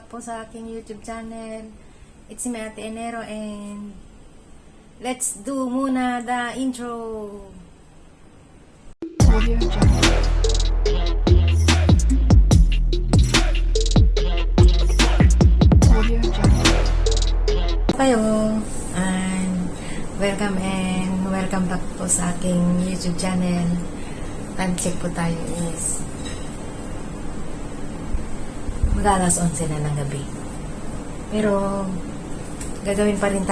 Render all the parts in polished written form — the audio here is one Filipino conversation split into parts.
back po sa aking YouTube channel. It's me, Ate Enero, and let's do muna the intro. Audio Jungle. Audio Jungle. Kayo, and welcome back po sa aking YouTube channel. Time check po tayo is mag-alas 11 na ng gabi. Pero gagawin pa rin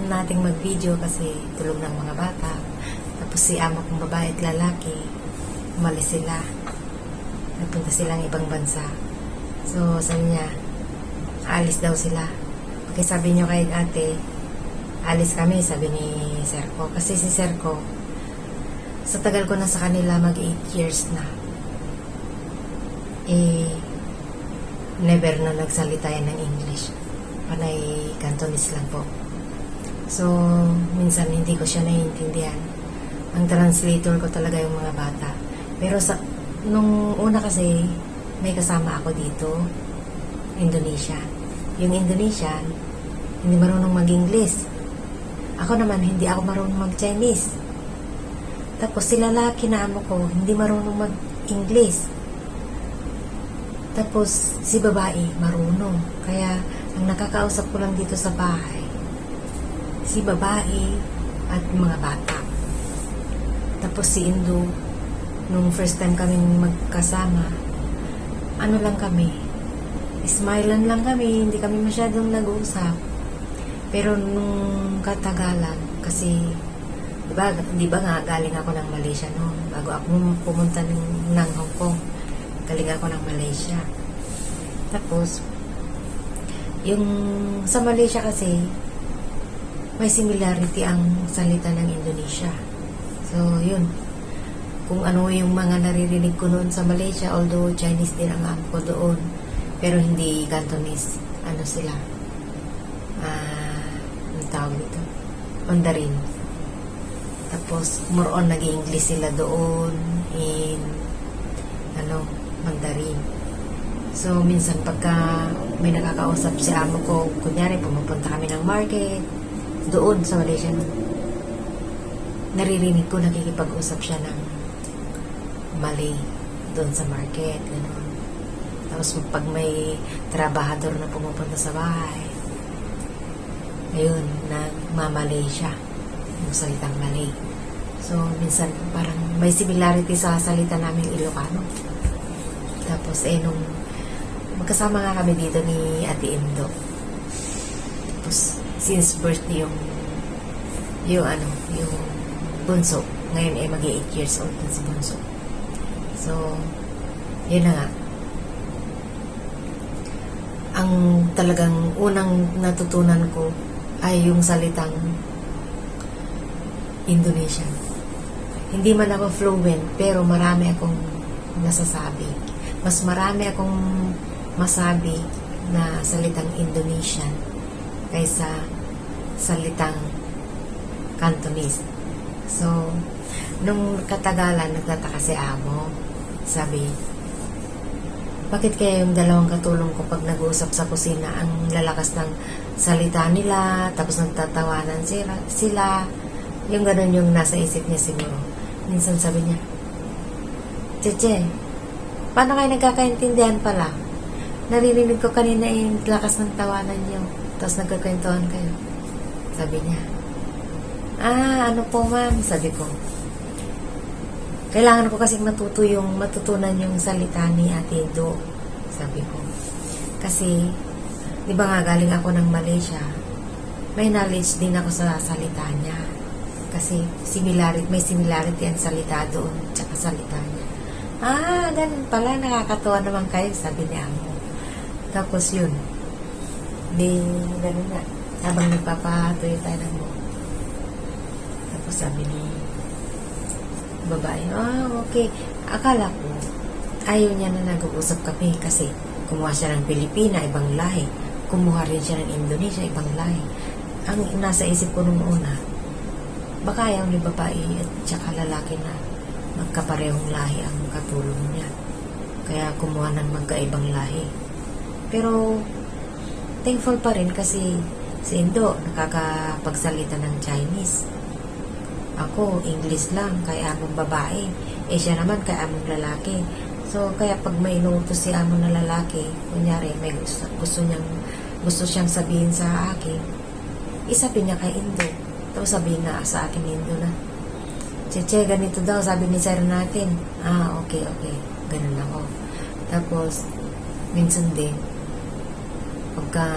nating mag-video kasi tulog ng mga bata. Tapos si amo kong babae at lalaki, umalis sila. Nagpunta silang ibang bansa. So sabi niya, aalis daw sila. Okay, sabi niyo kay ate, alis kami, sabi ni Sir ko. Kasi si Sir ko, sa tagal ko na sa kanila, mag 8 years na. Never na nagsalita yan ng English. Panay Cantonese lang po. So, minsan hindi ko siya naiintindihan. Ang translator ko talaga yung mga bata. Pero nung una kasi, may kasama ako dito, Indonesia. Yung Indonesian, hindi marunong mag-English. Ako naman, hindi ako marunong mag-Chinese. Tapos si lalaki na amo ko, hindi marunong mag-English. Tapos si babae, marunong. Kaya, ang nakakausap ko lang dito sa bahay, si babae at mga bata. Tapos si Indo, nung first time kami magkasama, ano lang kami, smilean lang kami, hindi kami masyadong nag-uusap. Pero nung katagalan, kasi di ba nga galing ako ng Malaysia noon, bago ako pumunta ng Hong Kong, galing ako ng Malaysia. Tapos yung sa Malaysia kasi may similarity ang salita ng Indonesia. So yun, kung ano yung mga naririnig ko noon sa Malaysia, although Chinese din ang amo ko doon, pero hindi Cantonese, ano sila, ang tawag nito, Mandarin. Tapos more on nag-English sila doon in Mandarin. So minsan pagka may nakakausap si amo ko, kunyari pumupunta kami ng market doon sa Malaysia, naririnig ko nakikipag-usap siya ng Malay doon sa market, gano'n. Tapos pag may trabahador na pumupunta sa bahay, ayun, nagmamalay siya yung salitang Malay. So minsan parang may similarity sa salita namin Ilocano. Tapos nung magkasama nga kami dito ni Ate Indo. Tapos since birth yung bunso. Ngayon mag 8 years old na si bunso. So yun na nga. Ang talagang unang natutunan ko ay yung salitang Indonesian. Hindi man ako fluent, pero marami akong nasasabi. Mas marami akong masabi na salitang Indonesian kaysa salitang Cantonese. So, nung katagalan, nagtataka si amo. Sabi, bakit kaya yung dalawang katulong ko pag nag-uusap sa kusina, ang lalakas ng salita nila, tapos nagtatawanan sila, yung ganun yung nasa isip niya siguro. Minsan sabi niya, Cheche, paano kayo nagkakaintindihan pala? Naririnig ko kanina yung lakas ng tawanan niyo, tapos nagkakwentuhan kayo. Sabi niya, ano po ma'am? Sabi ko, kailangan ko kasing matutunan yung salita ni Ate Indo. Sabi ko, kasi di ba nga galing ako ng Malaysia, may knowledge din ako sa salita niya. Kasi may similarity ang salita doon tsaka salita niya. Ganun pala, nakakatuwa naman kayo, sabi ni amo. Tapos yun, ganun na, habang nagpapatuyo tayo ng mo. Tapos sabi ni babae, okay. Akala ko, ayaw niya na nag-uusap kami kasi kumuha siya ng Pilipina, ibang lahi. Kumuha rin siya ng Indonesia, ibang lahi. Ang nasa isip ko nung una, baka ayaw ni babae at saka lalaki na magkaparehong lahi ang katulong niya. Kaya kumuha ng magkaibang lahi. Pero thankful pa rin kasi si Indo nakakapagsalita ng Chinese. Ako, English lang, kaya among babae. Siya naman, kaya among lalaki. So, kaya pag may inuutos si amo na lalaki, kunyari, may gusto siyang sabihin sa akin, isabihin niya kay Indo. Tapos sabihin na sa akin Indo na, Cheche, ganito daw, sabi ni sir natin. Okay. Ganun ako. Tapos, minsan din, pagka,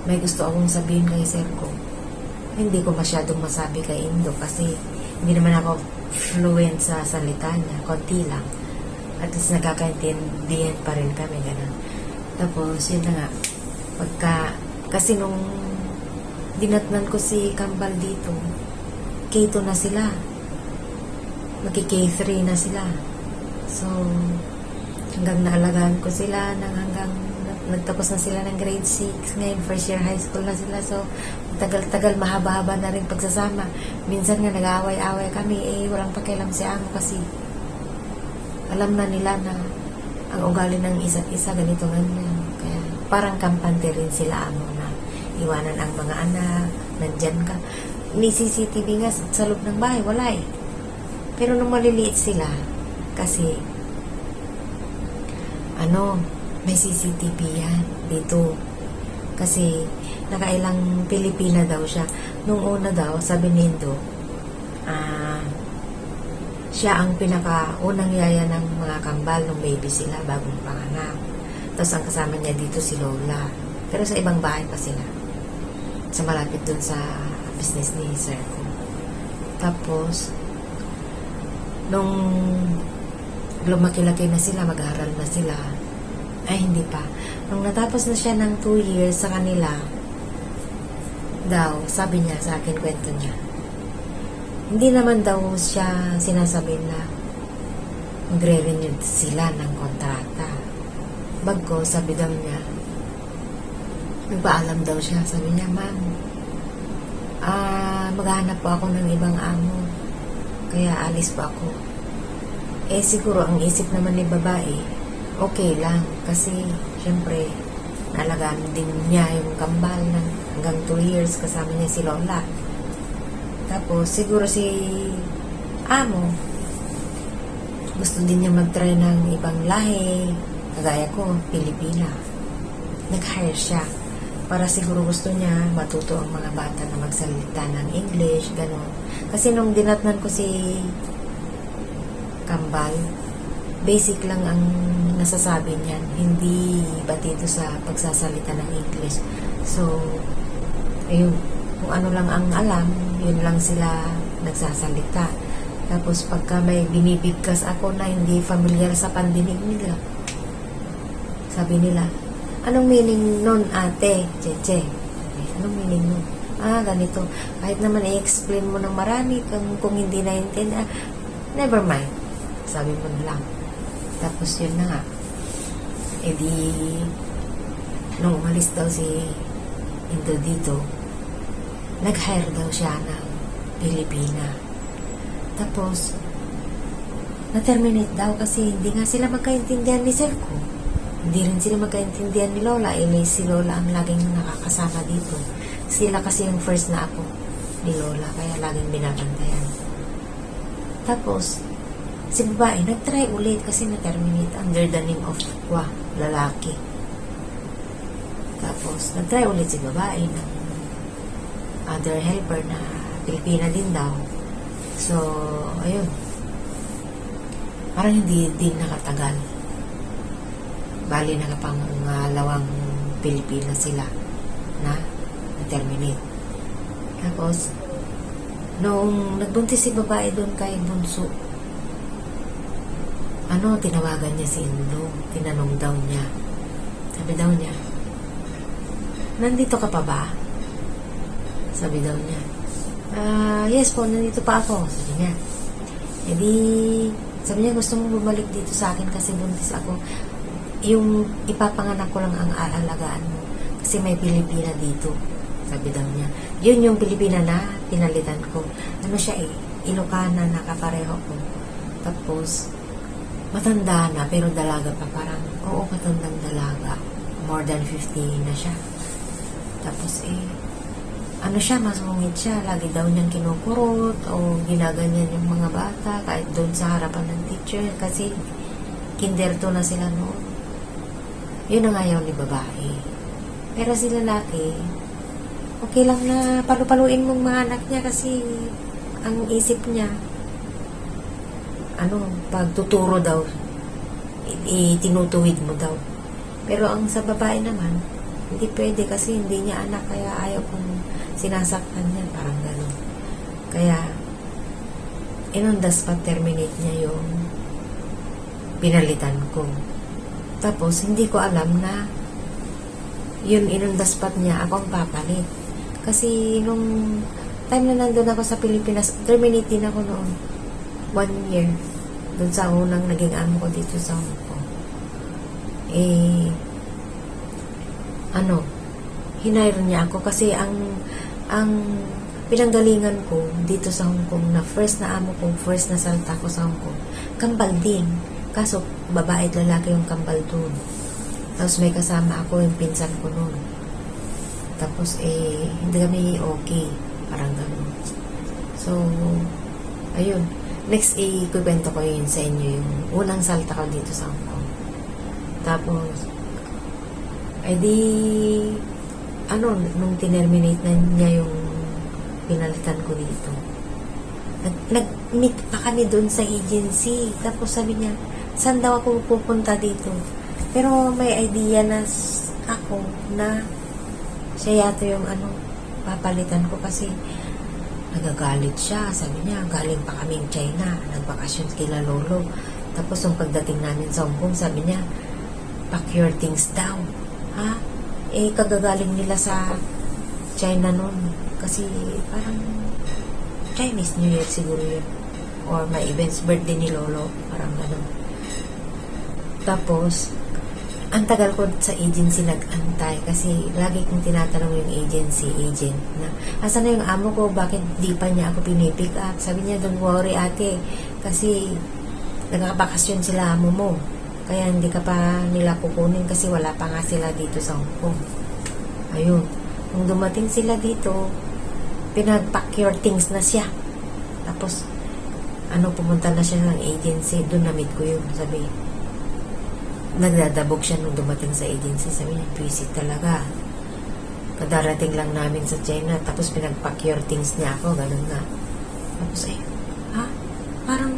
may gusto akong sabihin kay sir ko, hindi ko masyadong masabi kay Indo kasi hindi naman ako fluent sa salita niya. Konti lang. At least nagkakaintindihan pa rin kami, ganun. Tapos, yun na nga, kasi nung dinatnan ko si Kambal dito, K2 na sila. Magki-K3 na sila. So, hanggang naalagaan ko sila, hanggang nagtapos na sila ng grade 6. Ngayon, first year high school na sila. So, tagal-tagal, mahaba-haba na rin pagsasama. Minsan nga, nag-aaway-aaway kami. Walang pakialam si amo kasi alam na nila na ang ugali ng isa't isa, ganito, ganyan. Kaya, parang kampante rin sila amo na iwanan ang mga anak, nandyan ka. May CCTV nga sa loob ng bahay, wala eh. Pero nung maliliit sila, kasi, may CCTV yan dito. Kasi, nakailang Pilipina daw siya. Nung una daw, sabi ni Indo, siya ang pinakaunang yaya ng mga Kambal nung baby sila, bagong panganak. Tapos ang kasama niya dito si Lola. Pero sa ibang bahay pa sila. Sa malapit dun sa business ni sir ko. Tapos, nung lumaki-laki na sila, mag-aaral na sila, hindi pa. Nung natapos na siya ng 2 years sa kanila, daw, sabi niya sa akin, kwento niya, hindi naman daw siya sinasabi na magre-renew sila ng kontrata. Bagko, sabi daw niya, nagpaalam daw siya. Sabi niya, ma'am, maghahanap po ako ng ibang amo. Kaya alis po ako. Siguro ang isip naman ni babae, okay lang. Kasi, syempre, naalagaan din niya yung Kambal ng hanggang 2 years kasama niya si Lola. Tapos, siguro si amo, gusto din niya mag-try ng ibang lahi. Kagaya ko, Pilipina. Nag-hire siya. Para siguro gusto niya matuto ang mga bata na magsalita ng English, gano'n. Kasi nung dinatnan ko si Kambal, basic lang ang nasasabi niyan. Hindi batido sa pagsasalita ng English. So, ayun, kung ano lang ang alam, yun lang sila nagsasalita. Tapos pagka may binibigkas ako na hindi familiar sa pandinig nila, sabi nila, anong meaning nun, ate? Cheche. Anong meaning nun? Ganito. Kahit naman i-explain mo ng marami kung hindi na-intend, never mind. Sabi mo na lang. Tapos yun na nga. Nung umalis daw si Indo dito, nag-hire daw siya ng Pilipina. Tapos, na-terminate daw kasi hindi nga sila magkaintindihan ni sir ko. Hindi rin sila magkaintindihan ni Lola. Si Lola ang laging nakakasama dito. Sila kasi yung first na ako ni Lola, kaya laging binabantayan. Tapos, si babae nag-try ulit kasi na-terminate under the name of lalaki. Tapos, nag-try ulit si babae ng other helper na Pilipina din daw. So, ayun. Parang hindi din nakatagal. Bali, nakapangalawang Pilipina sila na terminate. Tapos, nung nagbuntis si babae doon kay Bunso, tinawagan niya si Indo. Tinanong daw niya. Sabi daw niya, nandito ka pa ba? Sabi daw niya, yes po, nandito pa ako. Sabi niya. Sabi niya, gusto mo bumalik dito sa akin kasi buntis ako. Yung ipapanganak ko lang ang aalagaan mo. Kasi may Pilipina dito. Sabi daw niya. Yun yung Pilipina na pinalitan ko. Siya Ilocana na kapareho ko. Tapos, matanda na, pero dalaga pa. Parang, oo, matandang dalaga. more than 50 na siya. Tapos ano siya, masungit siya. Lagi daw niyang kinukurot o ginaganyan yung mga bata kahit doon sa harapan ng teacher kasi kinder 2 na sila noon. Yun ang ayaw ni babae. Pero si lalaki, okay lang na palu-paluin mong mga anak niya kasi ang isip niya, pag tuturo daw, tinutuwid mo daw. Pero ang sa babae naman, hindi pwede kasi hindi niya anak, kaya ayaw kong sinasaktan niya, parang gano'n. Kaya, inundas pa terminate niya yung pinalitan ko. Tapos, hindi ko alam na yun inundas pa niya, ako ang papalit. Kasi, nung time na nandun ako sa Pilipinas, terminate din ako noon. 1 year. Doon sa unang naging amo ko dito sa Hong Kong. Hinire niya ako kasi ang pinanggalingan ko dito sa Hong Kong na first na amo ko, first na salta ko sa Hong Kong, kambal din. Kaso, babae at lalaki yung kambal doon. Tapos may kasama ako, yung pinsan ko noon. Tapos, hindi kami okay. Parang gano'n. So, ayun. Next, ikukwento ko yun sa inyo yung unang salta ko dito sa Hong Kong. Tapos, nung tinerminate na niya yung pinalitan ko dito, nag-meet pa kami doon sa agency. Tapos sabi niya, saan daw ako pupunta dito? Pero may idea na ako na siya yata yung papalitan ko kasi nagagalit siya. Sabi niya, galing pa kaming China, nagbakasyon kila lolo. Tapos yung pagdating namin sa Hong Kong, sabi niya, pack your things down. Ha? Kagagaling nila sa China noon. Kasi parang Chinese New Year siguro yun. Or may events, birthday ni lolo. Parang gano'n. Tapos, ang tagal ko sa agency nag-antay kasi lagi kong tinatanong yung agent na asan na yung amo ko, bakit di pa niya ako pinipick up? Sabi niya, don't worry ate kasi nagkakabakasyon sila amo mo, kaya hindi ka pa nila kukunin kasi wala pa nga sila dito sa Hong Kong. Ayun, nung dumating sila dito, pinag-pack your things na siya. Tapos pumunta na siya ng agency, doon na-meet ko yun. Sabi, nagdadabog siya nung dumating sa agency. Sabi niya, visit talaga. Kadarating lang namin sa China, tapos pinag-pack your things niya ako, ganun nga. Tapos parang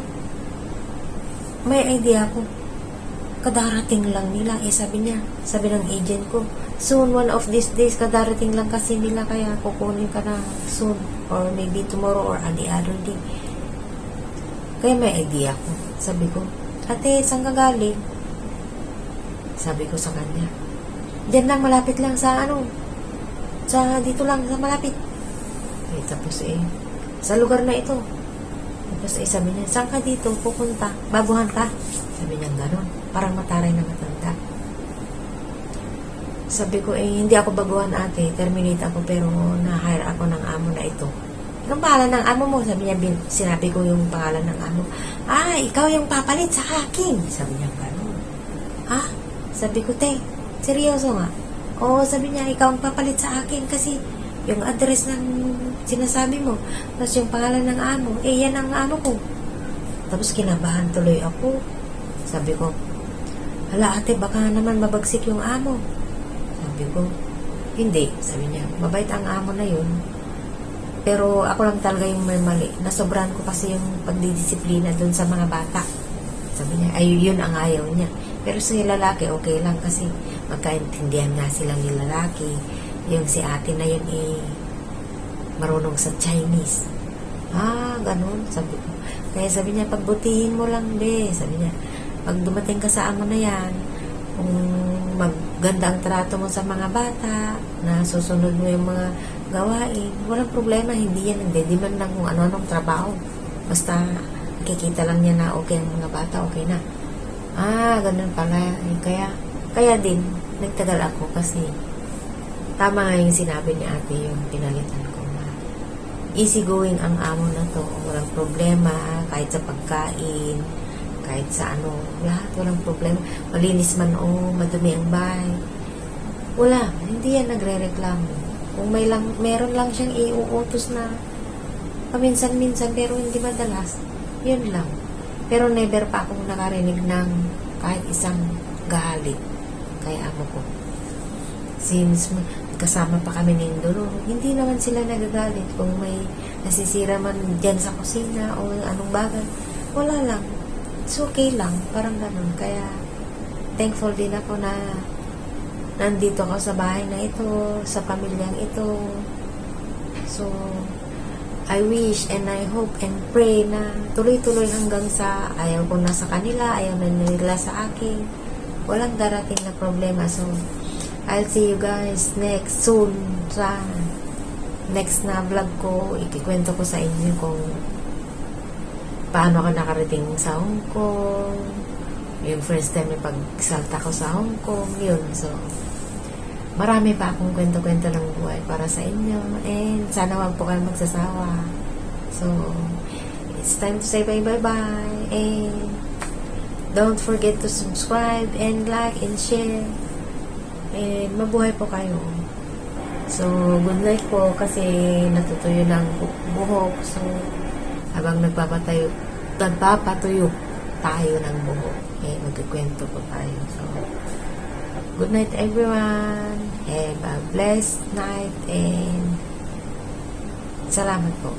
may idea ako. Kadarating lang nila. Sabi niya, sabi ng agent ko, soon, one of these days, kadarating lang kasi nila, kaya kukunin ka na soon, or maybe tomorrow, or the other day. Kaya may idea ako. Sabi ko, ate, saan ka galing? Sabi ko sa kanya, diyan lang, malapit lang sa dito lang, sa malapit. Tapos sa lugar na ito. Tapos sabi niya, saan ka dito pupunta? Baguhan ka? Sabi niya gano'n, parang mataray na matanda. Sabi ko, hindi ako baguhan ate, terminate ako, pero na-hire ako ng amo na ito. Anong pangalan ng amo mo? Sabi niya, sinabi ko yung pangalan ng amo. Ikaw yung papalit sa akin. Sabi niya gano'n. Sabi ko, te, seryoso nga? Oo, sabi niya, ikaw ang papalit sa akin kasi yung address ng sinasabi mo, tapos yung pangalan ng amo, yan ang amo ko. Tapos kinabahan tuloy ako. Sabi ko, hala ate, baka naman mabagsik yung amo. Sabi ko, hindi. Sabi niya, mabait ang amo na yun. Pero ako lang talaga yung may mali. Nasobrahan ko kasi yung pagdidisiplina dun sa mga bata. Sabi niya, yun ang ayaw niya. Pero sa lalaki, okay lang kasi magkaintindihan nga sila ni lalaki. Yung si ate na yun marunong sa Chinese. Ganun, sabi ko. Kaya sabi niya, pagbutihin mo lang, be. Sabi niya, pag dumating ka sa amo na yan, kung maganda ang trato mo sa mga bata, na susunod mo yung mga gawain, walang problema, hindi yan nagdediman lang kung ano-anong trabaho. Basta, nakikita lang niya na okay ang mga bata, okay na. Ganun pala. Kaya din, nagtagal ako kasi tama nga yung sinabi ni ate, yung pinalitan ko na easy going ang amo na to. Walang problema, kahit sa pagkain, kahit sa lahat, walang problema. Malinis man madumi ang bahay. Wala, hindi yan nagre-reklamo. Kung meron lang siyang iuutos na paminsan-minsan pero hindi madalas, yun lang. Pero never pa akong nakarinig ng kahit isang galit kay amo ko. Since kasama pa kami ni Indolo, hindi naman sila nagagalit kung may nasisira man dyan sa kusina o anong bagay. Wala lang. It's okay lang. Parang ganun. Kaya, thankful din ako na nandito ako sa bahay na ito, sa pamilyang ito. So, I wish and I hope and pray na tuloy-tuloy hanggang sa ayaw ko na sa kanila, ayaw na nila sa akin. Walang darating na problema. So, I'll see you guys next soon sa next na vlog ko. Ikikwento ko sa inyo kung paano ako nakarating sa Hong Kong, yung first time na pagsalta ko sa Hong Kong, yun. So, marami pa akong kwento-kwento ng buhay para sa inyo. And sana wag po kayo magsasawa. So, it's time to say bye-bye. And don't forget to subscribe and like and share. And mabuhay po kayo. So, good night po kasi natutuyo ng buhok. So, habang nagpapatuyo tayo ng buhok, magkikwento po tayo. So, good night everyone. Have a blessed night and salamat po.